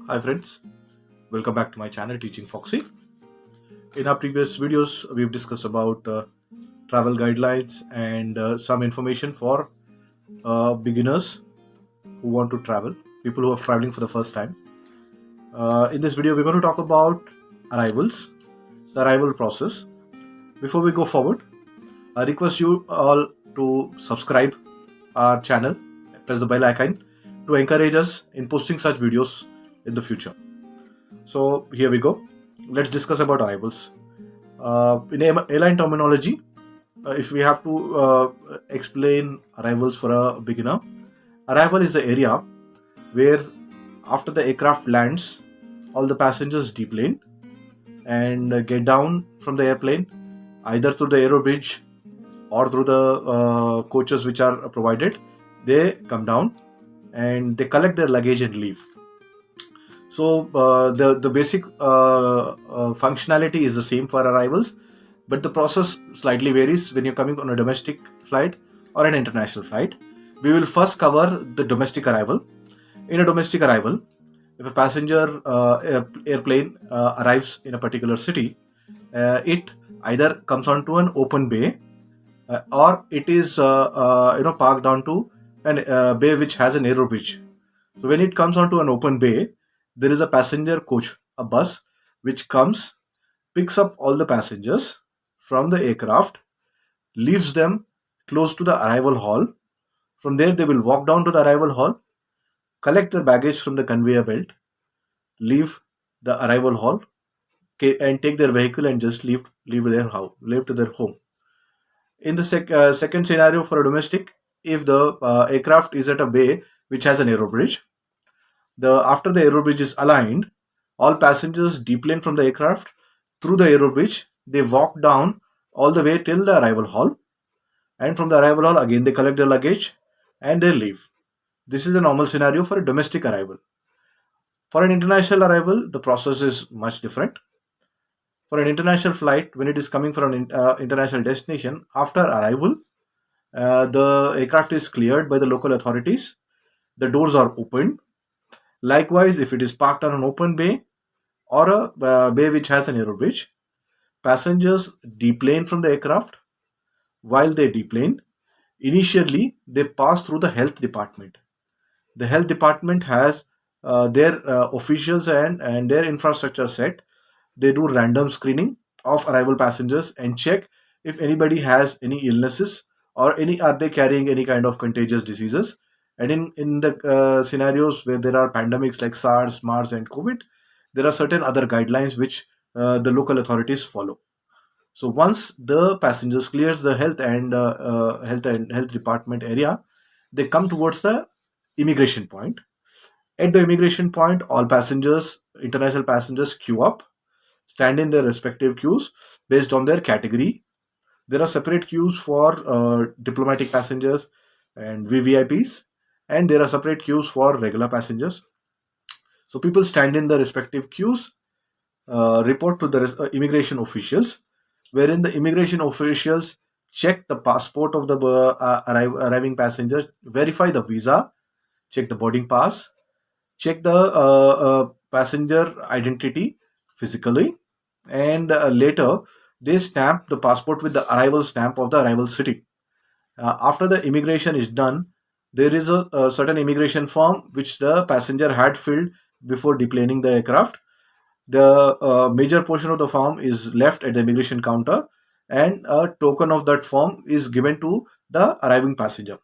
Hi friends, welcome back to my channel Teaching Foxy. In our previous videos, we've discussed about travel guidelines and some information for beginners who want to travel, people who are traveling for the first time. In this video, we're going to talk about arrivals, the arrival process. Before we go forward, I request you all to subscribe our channel, press the bell icon to encourage us in posting such videos in the future. So here we go. Let's discuss about arrivals. In airline terminology, if we have to explain arrivals for a beginner, arrival is the area where after the aircraft lands, all the passengers deplane and get down from the airplane either through the aero bridge or through the coaches which are provided. They come down and they collect their luggage and leave. So the basic functionality is the same for arrivals, but the process slightly varies when you're coming on a domestic flight or an international flight. We will first cover the domestic arrival. In a domestic arrival, if a passenger airplane arrives in a particular city, it either comes onto an open bay or it is parked onto an bay which has an aero bridge. So when it comes onto an open bay, there is a passenger coach, a bus, which comes, picks up all the passengers from the aircraft, leaves them close to the arrival hall. From there, they will walk down to the arrival hall, collect their baggage from the conveyor belt, leave the arrival hall, and take their vehicle and just leave to their home. In the second scenario for a domestic, if the aircraft is at a bay which has an aero bridge, after the aero bridge is aligned, all passengers deplane from the aircraft through the aero bridge. They walk down all the way till the arrival hall, and from the arrival hall again they collect their luggage and they leave. This is the normal scenario for a domestic arrival. For an international arrival, the process is much different. For an international flight, when it is coming from an international destination, after arrival, the aircraft is cleared by the local authorities. The doors are opened. Likewise, if it is parked on an open bay or a bay which has an aero bridge, passengers deplane from the aircraft. While they deplane, initially they pass through the health department. The health department has their officials and their infrastructure set. They do random screening of arrival passengers and check if anybody has any illnesses or are they carrying any kind of contagious diseases. And in the scenarios where there are pandemics like SARS, MERS, and COVID, there are certain other guidelines which the local authorities follow. So once the passengers clears the health department area, they come towards the immigration point. At the immigration point, all passengers, international passengers, queue up, stand in their respective queues based on their category. There are separate queues for diplomatic passengers and VVIPs, and there are separate queues for regular passengers. So people stand in the respective queues, report to the immigration officials, wherein the immigration officials check the passport of the arriving passenger, verify the visa, check the boarding pass, check the passenger identity physically, and later they stamp the passport with the arrival stamp of the arrival city. After the immigration is done, there is a certain immigration form which the passenger had filled before deplaning the aircraft. The major portion of the form is left at the immigration counter, and a token of that form is given to the arriving passenger.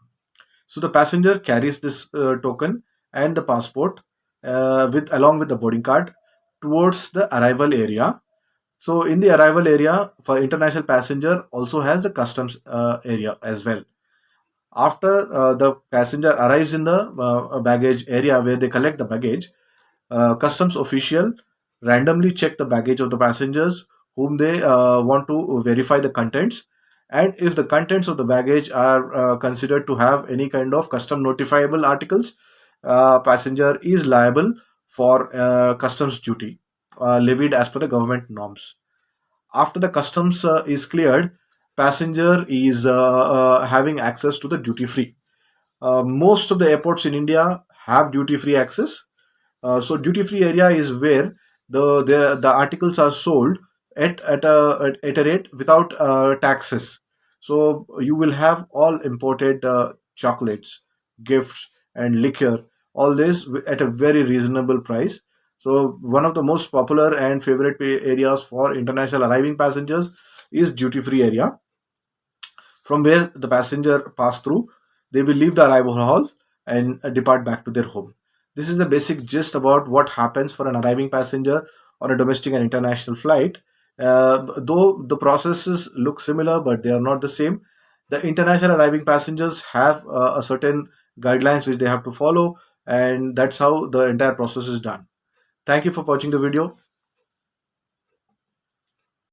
So the passenger carries this token and the passport along with the boarding card towards the arrival area. So in the arrival area for international passenger also has the customs area as well. After the passenger arrives in the baggage area where they collect the baggage, customs official randomly check the baggage of the passengers whom they want to verify the contents, and if the contents of the baggage are considered to have any kind of custom notifiable articles, passenger is liable for customs duty levied as per the government norms. After the customs is cleared, passenger is having access to the duty free. Most of the airports in India have duty free access. So duty free area is where the articles are sold at a rate without taxes. So you will have all imported chocolates, gifts, and liquor, all this at a very reasonable price. So one of the most popular and favorite areas for international arriving passengers is duty free area. From where the passenger pass through, they will leave the arrival hall and depart back to their home. This is the basic gist about what happens for an arriving passenger on a domestic and international flight. Though the processes look similar, but they are not the same. The international arriving passengers have a certain guidelines which they have to follow, and that's how the entire process is done. Thank you for watching the video.